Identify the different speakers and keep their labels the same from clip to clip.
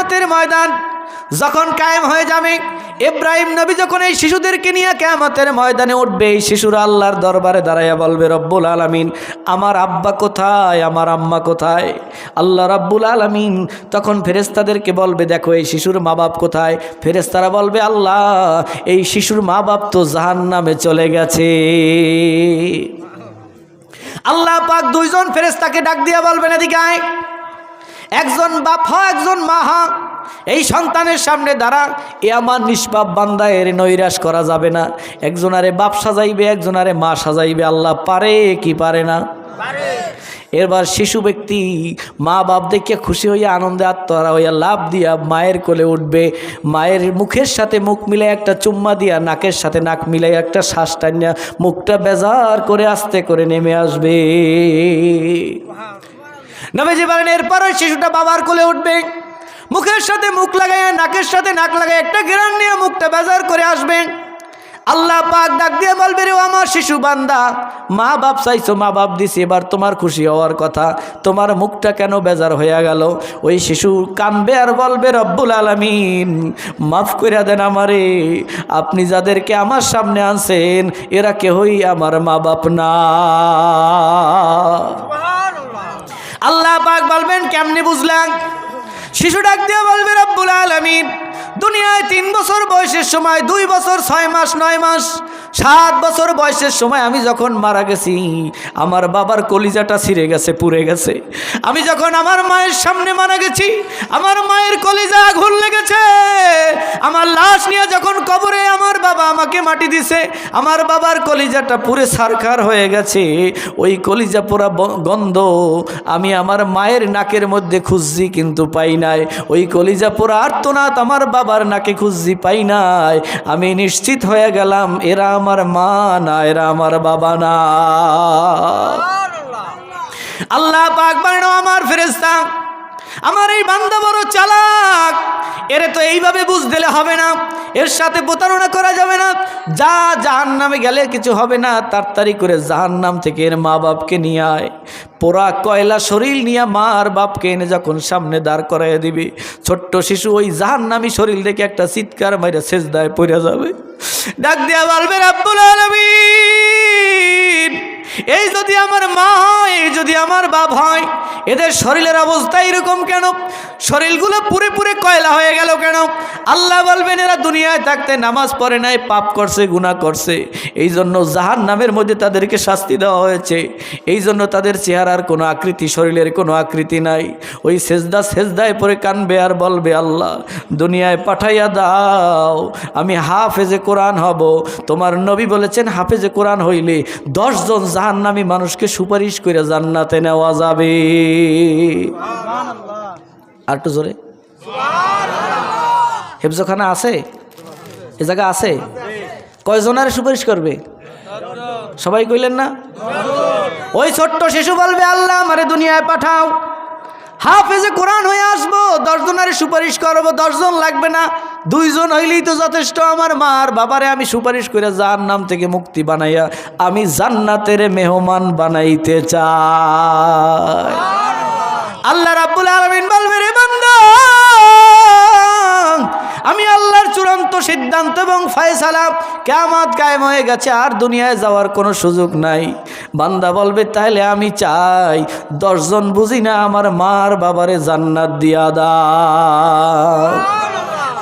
Speaker 1: কিয়ামতের ময়দান যখন কায়েম হয়ে যাবে, ইব্রাহিম নবী যখন এই শিশুদেরকে নিয়ে কিয়ামতের ময়দানে উঠবে, এই শিশুরা আল্লাহর দরবারে দাঁড়াইয়া বলবে, রব্বুল আলামিন আমার আব্বা কোথায়, আমার আম্মা কোথায়? আল্লাহ রাব্বুল আলামিন তখন ফেরেশতাদেরকে বলবে, দেখো এই শিশুর মা বাপ কোথায়? ফেরেশতারা বলবে, আল্লাহ এই শিশুর মা বাপ তো জাহান্নামে চলে গেছে। আল্লাহ পাক দুইজন ফেরেশতাকে ডাক দিয়া বলবেন, এদিকে আয়। একজন বাপ হ, একজন মা হ, এই সন্তানের সামনে দাঁড়া। এ আমার নিষ্পাপ বান্দা, এর নৈরাশ করা যাবে না। একজনারে বাপ সাজাইবে, একজনারে মা সাজাইবে। আল্লাহ পারে কি পারে না? এবার শিশু ব্যক্তি মা বাপ দেখে খুশি হইয়া আনন্দে আত্মহারা হইয়া লাভ দিয়া মায়ের কোলে উঠবে। মায়ের মুখের সাথে মুখ মিলাই একটা চুম্মা দিয়া, নাকের সাথে নাক মিলাই একটা শ্বাস টানিয়া মুখটা বেজার করে আস্তে করে নেমে আসবে। নবীজি বলেন, এরপর ওই শিশুটা বাবার কোলে উঠবে, মুখের সাথে মুখ লাগাইয়া, নাকের সাথে নাক লাগাইয়া একটা ঘ্রাণ নিয়ে মুখটা বেজার করে আসবে। আল্লাহ পাক ডাক দিয়ে বলবে, রে আমার শিশু বান্দা, মা বাপ চাইছো, মা বাপ দিছি, এবার তোমার খুশি হওয়ার কথা, তোমার মুখটা কেন বেজার হইয়া গেল? ওই শিশু কাঁদবে আর বলবে, রব্বুল আলামিন মাফ কইরা দেন আমারে, আপনি যাদেরকে আমার সামনে আনছেন এরা কেহই আমার মা বাপ না। আল্লাহ পাক বলবেন, কেমনে বুঝলেন? শিশু ডাক দিয়ে বলবে, রব্বুল আলামিন দুনিয়ায় 3 বছর বয়সের সময়, 2 বছর 6 মাস 9 মাস 7 বছর বয়সের সময় আমি যখন মারা গেছি, আমার বাবার কলিজাটা ছিঁড়ে গেছে, পুড়ে গেছে। আমি যখন আমার মায়ের সামনে মারা গেছি, আমার মায়ের কলিজা আগুন লেগেছে। আমার লাশ নিয়ে যখন কবরে আমার বাবা আমাকে মাটি দিছে, আমার বাবার কলিজাটা পুরে ছারখার হয়ে গেছে। ওই কলিজা পোড়া গন্ধ আমি আমার মায়ের নাকের মধ্যে খুঁজছি কিন্তু পাই নাই। ওই কলিজা পোড়া আর্তনাদ আমার বাবার নাকে খুঁজছি, পাই নাই। আমি নিশ্চিত হয়ে গেলাম এরা আমার মা না, এরা আমার বাবা না। আল্লাহ পাক বলেন, আমার ফেরেশতা, আমার এই বান্দা বড় চালাক, এরে তো এইভাবে বুঝ দিলে হবে না, এর সাথে প্রতারণা করা যাবে না। যা জাহান্নামে গেলে কিছু হবে না, তাড়াতাড়ি করে জাহান্নাম থেকে এর মা বাপকে নিয়ে আয়। পোড়া কয়লা শরীর নিয়ে মা আর বাপকে এনে যখন সামনে দাঁড় করাইয়া দিবি, ছোট্ট শিশু ওই জাহান্নামী শরীর দেখে একটা চিৎকার মাইরা সেজদায় পড়ে যাবে, ডাক দিয়া বলবে, রব্বুল আলামিন এই যদি আমার মা হয়, এই যদি আমার বাপ হয়, এদের শরীরের অবস্থা এরকম কেন? শরীরগুলো পুরে পুরে কয়লা হয়ে গেল কেন? আল্লাহ বলবেন, এরা দুনিয়ায় থাকতে নামাজ পড়ে নাই, পাপ করছে, গুনাহ করছে, এই জন্য জাহান্নামের মধ্যে তাদেরকে শাস্তি দেওয়া হয়েছে। এই জন্য তাদের চেহারার কোনো আকৃতি, শরীরের কোনো আকৃতি নাই। ওই সেজদায় পরে কানবে আর বলবে, আল্লাহ দুনিয়ায় পাঠাইয়া দাও, আমি হাফেজে কোরআন হব। তোমার নবী বলেছেন, হাফেজে কোরআন হইলে 10 জন জাহান্নামী মানুষকে সুপারিশ করে জান্নাতে নেওয়া যাবে। আর একটু জোরে, হেফজখানা আছে, এ জায়গা আছে? কয়জনের সুপারিশ করবে? সবাই কইলেন না? ওই ছোট্ট শিশু বলবে, আল্লাহ আমারে দুনিয়ায় পাঠাও, হাফেজে কোরআন হয়ে আসবো, 10 জনের সুপারিশ করবো। 10 জন লাগবে না, 2 জন হইলেই তো যথেষ্ট। আমার মা আর বাবারে আমি সুপারিশ করে জাহান্নাম থেকে মুক্তি বানাইয়া আমি জান্নাতের মেহমান বানাইতে চাই। আল্লাহ রাব্বুল আলামিন বলবে, রে বান্দা, আমি আল্লাহর চূড়ান্ত সিদ্ধান্ত এবং ফয়সালা, কিয়ামত কায়েম হয়ে গেছে, আর দুনিয়ায় যাওয়ার কোনো সুযোগ নাই। বান্দা বলবে, তাহলে আমি চাই 10 জন বুঝি না আমার মার বাবারে জান্নাত দিয়া দাও।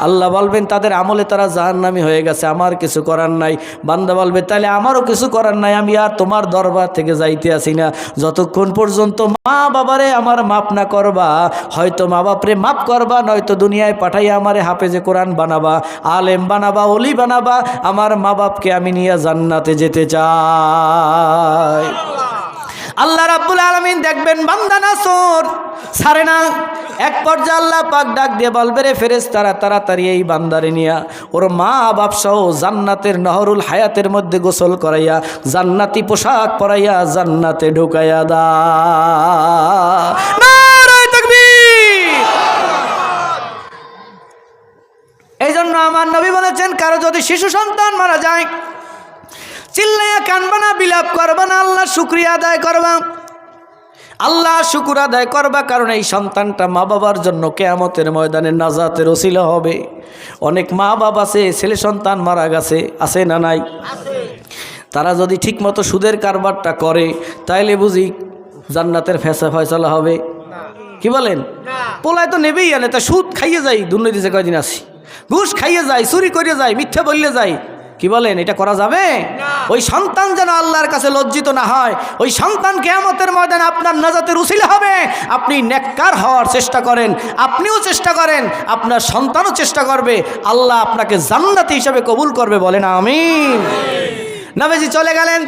Speaker 1: আল্লাহ বলবেন, তাদের আমলে তারা জাহান্নামী হয়ে গেছে, আমার কিছু করার নাই। বান্দা বলবে, তাহলে আমারও কিছু করার নাই, আমি আর তোমার দরবার থেকে যাইতে আসি না যতক্ষণ পর্যন্ত মা বাবারে আমার মাপ না করবা। হয়তো মা বাপরে মাপ করবা, নয়তো দুনিয়ায় পাঠাইয়া আমারে হাফেজে কোরআন বানাবা, আলেম বানাবা, ওলি বানাবা। আমার মা বাপকে আমি নিয়ে জান্নাতে যেতে চাই। আল্লাহ রাব্বুল আলামিন দেখবেন বান্দা নাসর ছাড়ে না। এক পর্যায়ে আল্লাহ পাক ডাক দিয়ে বলবে, রে ফেরেশতারা, তাড়াতাড়ি এই বান্দারে নিয়া ওর মা বাপ সহ জান্নাতের নহরুল হায়াতের মধ্যে গোসল করাইয়া, জান্নাতি পোশাক পরাইয়া জান্নাতে ঢুকাইয়া দা। নারে তাকবীর! এই জন্য আমার নবী বলেছেন, কারো যদি শিশু সন্তান মারা যায়, চিল্লাইয়া কানবা না, বিলাপ করবা না, আল্লাহ শুকরিয়া আদায় করবা। আল্লাহ শুকুর আদায় করবা, কারণ এই সন্তানটা মা বাবার জন্য কিয়ামতের ময়দানে নাজাতের ওসিলা হবে। অনেক মা বাবা আছে ছেলে সন্তান মারা গেছে, আছে না নাই? তারা যদি ঠিকমতো সুদের কারবারটা করে তাইলে বুঝি জান্নাতের ফয়সালা হবে? কি বলেন? পোলায় তো নেবেই আনে, তা সুদ খাইয়ে যাই, দুর্নীতিতে কয়দিন আসি, ঘুষ খাইয়ে যায়, চুরি করে যায়, মিথ্যা বললে যায়, কি বলেন এটা করা যাবে? ওই সন্তান যেন আল্লাহর কাছে লজ্জিত না হয়, ওই সন্তান কিয়ামতের ময়দানে আপনার নাজাতের উসিলা হবে। আপনি নেককার হওয়ার চেষ্টা করেন, আপনিও চেষ্টা করেন, আপনার সন্তানও চেষ্টা করবে, আল্লাহ আপনাকে জান্নাতি হিসাবে কবুল করবে। বলেন আমিন। নবীজি চলে গেলেন।